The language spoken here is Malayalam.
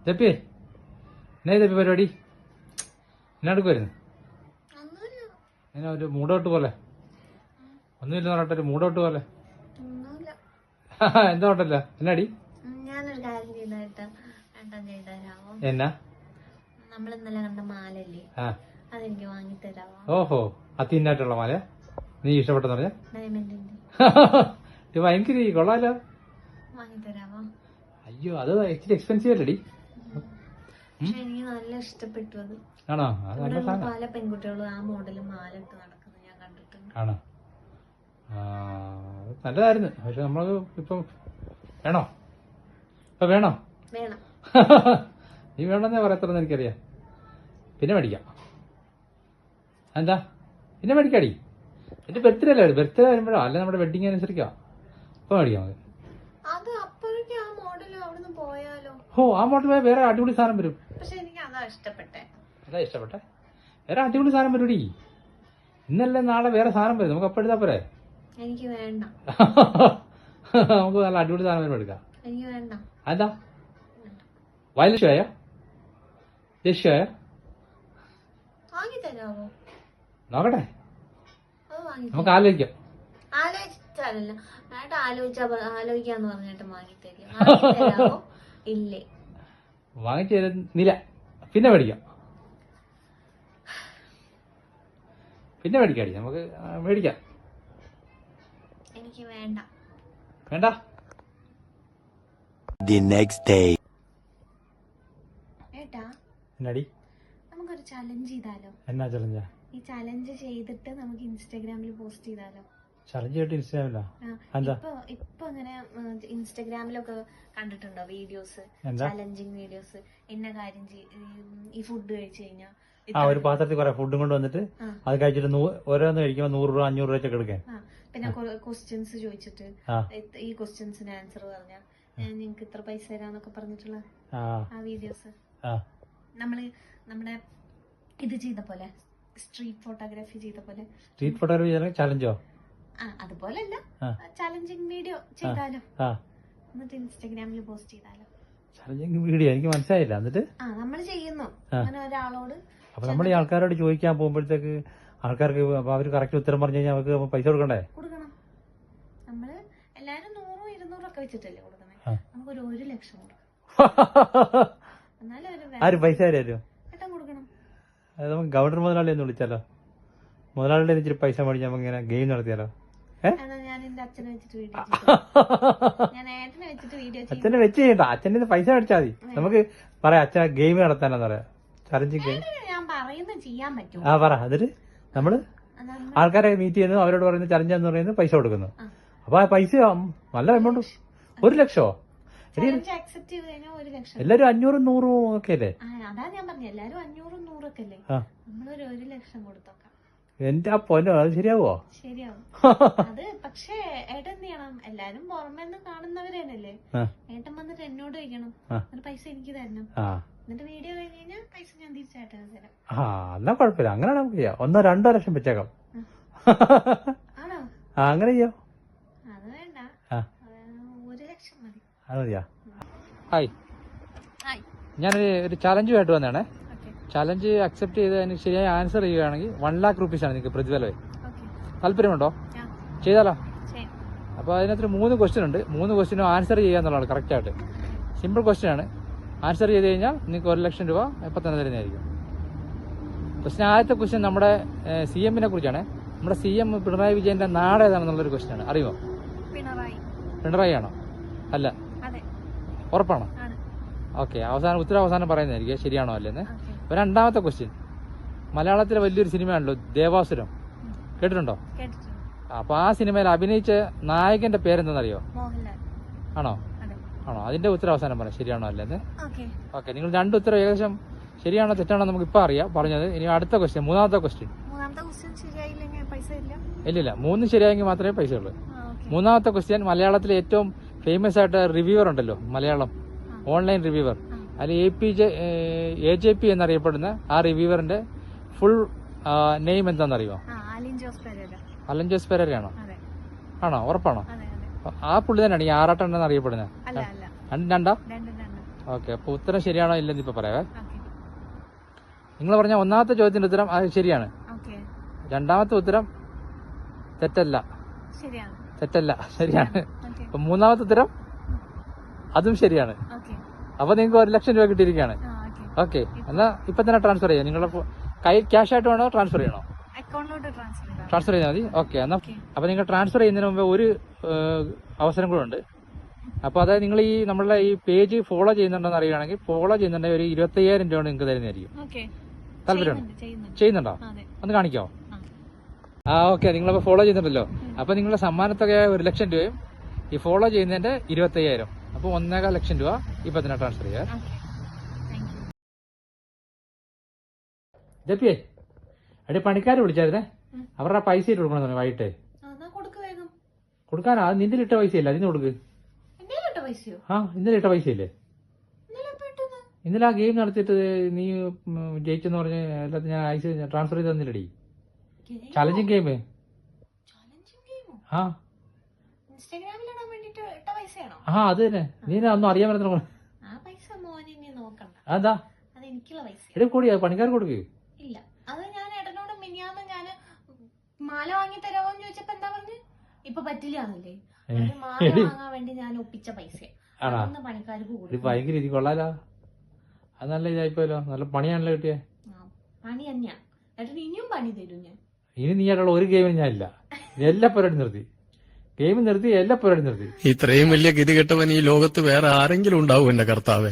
തെപ്പിയേ എന്നാ തെപ്പി പരിപാടി എന്നാ എടുക്കുമായിരുന്നു എന്നാ ഒരു മൂടോട്ട് പോലെ ഒന്നുമില്ല പറഞ്ഞിട്ടൊരു മൂടോട്ട് പോലെ എന്താ ഉണ്ടല്ലോ എന്നാടി ഞാനൊരു കാര്യം ചെയ്തായിട്ട് എന്നാ നമ്മൾ ഇന്നലെ കണ്ട മാലല്ലേ അതെനിക്ക് വാങ്ങി തരാമോ? ഓഹോ അതിന്നായിട്ടുള്ള മാല നീ ഇഷ്ടപ്പെട്ടെന്ന് പറഞ്ഞ ഡയമണ്ടിന്റെ ഭയങ്കര കൊള്ളാലോ. വാങ്ങി തരാമോ? അയ്യോ അത് ഇച്ചിരി എക്സ്പെൻസീവ് അല്ലേടി? പക്ഷെ എനിക്ക് നല്ല ഇഷ്ടപ്പെട്ടു അത്. ആണോ? പല പെൺകുട്ടികളും ആ മോഡല് മാല ഇട്ട് നടക്കുന്നത് ഞാൻ കണ്ടിട്ടുണ്ട്. ആണോ? നല്ലതായിരുന്നു. പക്ഷെ നമ്മള് ഇപ്പൊ വേണോ? ഇപ്പൊ വേണോ? വേണം. നീ വേണമെന്നേ പറയത്തുള്ളൂ എനിക്കറിയാം. പിന്നെ മേടിക്കാം. എന്താ പിന്നെ മേടിക്കാടി? എന്റെ ബർത്ത്ഡേ അല്ലേ? ബർത്ത്ഡേ വരുമ്പോഴോ അല്ല നമ്മുടെ വെഡിങ് അനുസരിക്കാം. ഇപ്പൊ മേടിക്കാം നമുക്ക്. ഓ ആ മോഡൽ വേറെ അടിപൊളി സാധനം വരും. പക്ഷെ എനിക്ക് അതാ ഇഷ്ടപ്പെട്ടെ. അതാ ഇഷ്ടപ്പെട്ടെ? വേറെ അടിപൊളി സാധനം വരൂടി. ഇന്നല്ലേ നാളെ വേറെ സാധനം വരും. നമുക്ക് അപ്പൊ എടുത്താ പോരെ? എനിക്ക് വേണ്ട. നമുക്ക് നല്ല അടിപൊളി സാധനം വരും എടുക്കാം. എനിക്ക് വേണ്ട. എന്താ വയലക്ഷയായോ? ദേഷ്യായോ? വാങ്ങി തരാമോ? നോക്കട്ടെ, നമുക്ക് ആലോചിക്കാം. ആലോചിച്ചാലല്ല ആലോചിക്കാന്ന് പറഞ്ഞിട്ട് വാങ്ങി തരാമോ? ഇല്ലേ വാങ്ങിച്ചു തരുന്നില്ല. പിന്നെ മേടിക്കാം. പിന്നെ മേടിക്കാടി, നമുക്ക് മേടിക്കാം. എനിക്ക് വേണ്ട. വേണ്ട? The next day. ഏട്ടാ എന്നാടി? നമുക്കൊരു ചലഞ്ച് ചെയ്താലോ? എന്നാ ചലഞ്ചാ? ഈ ചലഞ്ച് ചെയ്തിട്ട് നമുക്ക് ഇൻസ്റ്റാഗ്രാമിൽ പോസ്റ്റ് ചെയ്താലോ? ചലഞ്ച് ചെയ്തിട്ട് ഇൻസ്റ്റാഗ്രാമിലാ? എന്താ ഇപ്പൊ അങ്ങനെ ഇൻസ്റ്റാഗ്രാമിലൊക്കെ കണ്ടിട്ടുണ്ടോ വീഡിയോസ്, ചലഞ്ചിങ് വീഡിയോസ്? ഇന്ന കാര്യം ഈ ഫുഡ് കഴിച്ചു കഴിഞ്ഞാൽ ഒരു പാത്രത്തിൽ കുറെ ഫുഡും കൊണ്ട് വന്നിട്ട് അത് കഴിച്ചിട്ട് ഓരോന്ന് കഴിക്കുമ്പോൾ 100 രൂപ 500 രൂപ എടുക്കാൻ. പിന്നെ ക്വസ്റ്റ്യൻസ് ചോദിച്ചിട്ട് ഈ ക്വസ്റ്റ്യൻസിന് ആൻസർ പറഞ്ഞാൽ നിങ്ങക്ക് ഇത്ര പൈസ തരാന്നൊക്കെ പറഞ്ഞിട്ടുള്ള ആ വീഡിയോസ് നമ്മള് നമ്മുടെ ഇത് ചെയ്ത പോലെ, സ്ട്രീറ്റ് ഫോട്ടോഗ്രാഫി ചെയ്ത പോലെ. സ്ട്രീറ്റ് ഫോട്ടോഗ്രാഫി ചലഞ്ചോ? അതുപോലല്ല, ചലഞ്ചിങ് വീഡിയോ ചെയ്താലോ? എന്നിട്ട് ഇൻസ്റ്റാഗ്രാമിൽ പോസ്റ്റ് ചെയ്താലോ? ചലഞ്ചിങ് വീഡിയോ എനിക്ക് മനസ്സിലായില്ല. എന്നിട്ട് നമ്മൾ ചെയ്യുന്നു അങ്ങനെ ഒരാളോട്. അപ്പൊ നമ്മൾ ഈ ആൾക്കാരോട് ചോദിക്കാൻ പോകുമ്പോഴത്തേക്ക് ആൾക്കാർക്ക് അവര് കറക്റ്റ് ഉത്തരം പറഞ്ഞു കഴിഞ്ഞാൽ അവർക്ക് പൈസ കൊടുക്കണ്ടേ? കൊടുക്കണം. നമ്മള് എല്ലാരും 100 200 ഒക്കെ വെച്ചിട്ടല്ലേ കൊടുക്കണേ. നമുക്കൊരു 1 ലക്ഷം കൊടുക്കണം. ആര് പൈസ ആരും കൊടുക്കണം. അത് നമുക്ക് ഗവർണർ മുതലാളി ഒന്ന് വിളിച്ചാലോ? മുതലാളിയുടെ ഇച്ചിരി പൈസ മേടിച്ച് നമുക്ക് ഇങ്ങനെ ഗെയിം നടത്തിയാലോ? അച്ഛനെ വെച്ച് ചെയ്യണ്ട, അച്ഛൻ്റെ പൈസ മേടിച്ചാൽ മതി. നമുക്ക് പറയാം അച്ഛൻ ഗെയിം നടത്താനെന്ന് പറയാം. ചലഞ്ചിങ് ഗെയിം പറ. എന്നിട്ട് നമ്മള് ആൾക്കാരെ മീറ്റ് ചെയ്യുന്നു, അവരോട് പറയുന്നത് ചലഞ്ച് എന്ന് പറയുന്നത് പൈസ കൊടുക്കുന്നു. അപ്പൊ ആ പൈസ നല്ല എമൗണ്ട്. 1 ലക്ഷമോ? എല്ലാരും 500 100 ഒക്കെ അല്ലേ? അതാ ഞാൻ പറഞ്ഞു, എല്ലാരും 500 100 ഒക്കെ അല്ലേ? നമ്മളൊരു 1 ലക്ഷം കൊടുത്തോക്കാം. എന്റെ ആ പൊന്നോ, അത് ശരിയാവോ? ശരിയാവും. അത് പക്ഷേ ഏട്ടൻ എന്ത് ചെയ്യണം? എല്ലാരും പുറമേന്ന് കാണുന്നവരല്ലേ. ഏട്ടൻ വന്നിട്ട് എന്നോട് ചോദിക്കണം, പൈസ എനിക്ക് തരണം. എന്നിട്ട് വീഡിയോ കഴിഞ്ഞ് കഴിഞ്ഞാൽ പൈസ ഞാൻ തിരിച്ചേട്ടൻ തരാം. എന്നാ കുഴപ്പമില്ല. അങ്ങനെ നമുക്ക് ചെയ്യാം. 1 2 ലക്ഷം വെച്ചേക്കാം. ആണോ? അങ്ങനെ ചെയ്യാം. അത് വേണ്ട, 1 ലക്ഷം മതി. അത് മതിയാ? ഹായ്, ഞാനൊരു ചലഞ്ചുമായിട്ട് വന്നതാണേ. ചലഞ്ച് അക്സെപ്റ്റ് ചെയ്ത് അതിന് ശരിയായി ആൻസർ ചെയ്യുകയാണെങ്കിൽ 1 lakh rupees-ആണ് നിങ്ങൾക്ക് പ്രതിഫലമായി. താല്പര്യമുണ്ടോ? ചെയ്താലോ? അപ്പോൾ അതിനകത്ത് 3 ക്വസ്റ്റ്യൻ ഉണ്ട്. 3 ക്വസ്റ്റ്യനും ആൻസർ ചെയ്യാന്നുള്ളതാണ് കറക്റ്റായിട്ട്. സിമ്പിൾ ക്വസ്റ്റ്യൻ ആണ്. ആൻസർ ചെയ്ത് കഴിഞ്ഞാൽ നിങ്ങൾക്ക് 1 ലക്ഷം രൂപ എപ്പോൾ തന്നെ തരുന്നതായിരിക്കും. ക്വസ്റ്റ്യൻ ആദ്യത്തെ ക്വസ്റ്റ്യൻ നമ്മുടെ CM-നെ കുറിച്ചാണ്. നമ്മുടെ CM പിണറായി വിജയന്റെ നാട് ഏതാണെന്നുള്ളൊരു ക്വസ്റ്റ്യൻ ആണ്. അറിയുമോ? പിണറായി ആണോ? അല്ല, ഉറപ്പാണോ? ഓക്കെ, ഉത്തരം അവസാനം പറയുന്നതായിരിക്കും ശരിയാണോ അല്ലെന്ന്. രണ്ടാമത്തെ ക്വസ്റ്റ്യൻ, മലയാളത്തിലെ വലിയൊരു സിനിമയാണല്ലോ ദേവാസുരം, കേട്ടിട്ടുണ്ടോ? അപ്പൊ ആ സിനിമയിൽ അഭിനയിച്ച നായകന്റെ പേരെന്തെന്നറിയോ? ആണോ? അതിന്റെ ഉത്തരം അവസാനം പറയാം ശരിയാണോ അല്ലെന്ന്. ഓക്കെ, നിങ്ങൾ 2 ഉത്തരം ഏകദേശം ശരിയാണോ തെറ്റാണോ നമുക്ക് ഇപ്പൊ അറിയാം പറഞ്ഞത്. ഇനി അടുത്ത ക്വസ്റ്റ്യൻ, മൂന്നാമത്തെ ക്വസ്റ്റ്യൻ. ഇല്ലില്ല, 3 ശരിയായെങ്കിൽ മാത്രമേ പൈസ ഉള്ളൂ. മൂന്നാമത്തെ ക്വസ്റ്റ്യൻ, മലയാളത്തിലെ ഏറ്റവും ഫേമസ് ആയിട്ട് റിവ്യൂവർ ഉണ്ടല്ലോ, മലയാളം ഓൺലൈൻ റിവ്യൂവർ, അതിൽ AJP എന്നറിയപ്പെടുന്ന ആ റിവ്യൂവറിന്റെ ഫുൾ നെയിം എന്താണെന്നറിയോ? അലൻ ജോസ് പെരേരയാണോ? ആണോ? ഉറപ്പാണോ? ആ പുള്ളി തന്നെയാണ് ഈ ആറാട്ടെണ്ണ അറിയപ്പെടുന്നത്. രണ്ടാ ഓക്കെ, അപ്പൊ ഉത്തരം ശരിയാണോ ഇല്ലെന്ന് ഇപ്പൊ പറയാവേ. ഓക്കെ നിങ്ങൾ പറഞ്ഞ ഒന്നാമത്തെ ചോദ്യത്തിന്റെ ഉത്തരം അത് ശരിയാണ്. ഓക്കെ രണ്ടാമത്തെ ഉത്തരം തെറ്റല്ല. ശരിയാണ്. തെറ്റല്ല, ശരിയാണ്. ഓക്കെ അപ്പൊ മൂന്നാമത്തെ ഉത്തരം അതും ശരിയാണ്. ഓക്കെ അപ്പൊ നിങ്ങൾക്ക് 1 ലക്ഷം രൂപ കിട്ടിയിരിക്കുകയാണ്. ഓക്കെ ഓക്കെ, എന്നാ ഇപ്പൊ തന്നെ ട്രാൻസ്ഫർ ചെയ്യാം. നിങ്ങളുടെ കൈ ക്യാഷ് ആയിട്ട് വേണോ ട്രാൻസ്ഫർ ചെയ്യണോ? അക്കൗണ്ടിലോട്ട് ട്രാൻസ്ഫർ ചെയ്താൽ ട്രാൻസ്ഫർ ചെയ്താൽ മതി. ഓക്കെ, എന്നാ അപ്പൊ നിങ്ങൾ ട്രാൻസ്ഫർ ചെയ്യുന്നതിന് മുമ്പ് ഒരു അവസരം കൂടെ ഉണ്ട്. അപ്പൊ അതായത് നിങ്ങൾ ഈ നമ്മളുടെ ഈ പേജ് ഫോളോ ചെയ്യുന്നുണ്ടെന്ന് അറിയുകയാണെങ്കിൽ ഫോളോ ചെയ്യുന്നുണ്ടെങ്കിൽ ഒരു 25,000 രൂപ നിങ്ങൾക്ക് തരുന്നതായിരിക്കും. ഓക്കെ താല്പര്യമുണ്ടോ? ചെയ്യുന്നുണ്ട്. ചെയ്യുന്നുണ്ടോ? അതെ. ഒന്ന് കാണിക്കാമോ? ഓക്കെ, നിങ്ങളപ്പോ ഫോളോ ചെയ്യുന്നുണ്ടല്ലോ. അപ്പൊ നിങ്ങളുടെ സമ്മാനത്തുക 1 ലക്ഷം രൂപയും ഈ ഫോളോ ചെയ്യുന്നതിന്റെ 25,000, അപ്പൊ 1.25 ലക്ഷം രൂപ ഇപ്പൊ തന്നെ ട്രാൻസ്ഫർ ചെയ്യാം. Okay thank you. ജപ്പിയേ, എടി പണിക്കാർ വിളിച്ചായിരുന്നേ, അവരുടെ പൈസ ഇട്ട് കൊടുക്കണം പറഞ്ഞു വൈകിട്ട്. എന്നാ കൊടുക്ക് വേഗം. കൊടുക്കാനാ? അത് നിന്റെ ഇട്ട പൈസ ഇല്ല, അതിന് കൊടുക്ക്. എന്റെ ഇട്ട പൈസയോ? ഇന്നലെ ഇട്ട പൈസ ഇല്ലേ? ഇന്നലെ എപ്പോ ഇട്ടത്? ഇന്നലെ ആ ഗെയിം നടത്തിയിട്ട് നീ ജയിച്ചെന്ന് പറഞ്ഞ് എല്ലാത്തിനും ഞാൻ ഐസ് ട്രാൻസ്ഫർ ചെയ്ത് തന്നില്ലടി. Challenging game. ചലഞ്ചിങ് ഗെയിമോ? ഇൻസ്റ്റാഗ്രാമിൽ ഇടാൻ വേണ്ടിട്ട് ഇട്ട പൈസയാണോ? അത് തന്നെ. നീ ഒന്നും അറിയാൻ പറ്റുന്ന ആ പൈസ മോനെ ഇനി നോക്കണ്ട. അതാ അത് എനിക്കുള്ള പൈസ. എടി കൂടി പണിക്കാർ കൊടുക്ക്. ഇല്ല, അത് ഞാൻ ഏട്ടനോട് മിനിയാന്ന് ഞാന് മാല വാങ്ങി തരാമോന്ന് ചോദിച്ചപ്പോ എന്താ പറഞ്ഞു? ഇപ്പൊ പറ്റില്ലാന്നല്ലേ. മാല വാങ്ങാൻ വേണ്ടി ഞാൻ ഒപ്പിച്ച പൈസ പണിക്കാർക്ക് കൊടുക്കും. ഭയങ്കര രീതി കൊള്ളാലോ. അത് നല്ല ഇതായിപ്പോയല്ലോ, നല്ല പണിയാണല്ലോ കിട്ടിയേ. പണി തന്നെയാ ഏട്ടൻ, ഇനിയും പണി തരും ഞാൻ. ഇനി നീ ആയിട്ടുള്ള ഒരു ഗെയിമിന് ഞാനില്ല. എല്ലാ പരിപാടി നിർത്തി, ഗെയിം നിർത്തി, എല്ലാ പരിപാടി നിർത്തി. ഇത്രയും വലിയ ഗതി കെട്ടവൻ ഈ ലോകത്ത് വേറെ ആരെങ്കിലും ഉണ്ടാവും എന്റെ കർത്താവേ.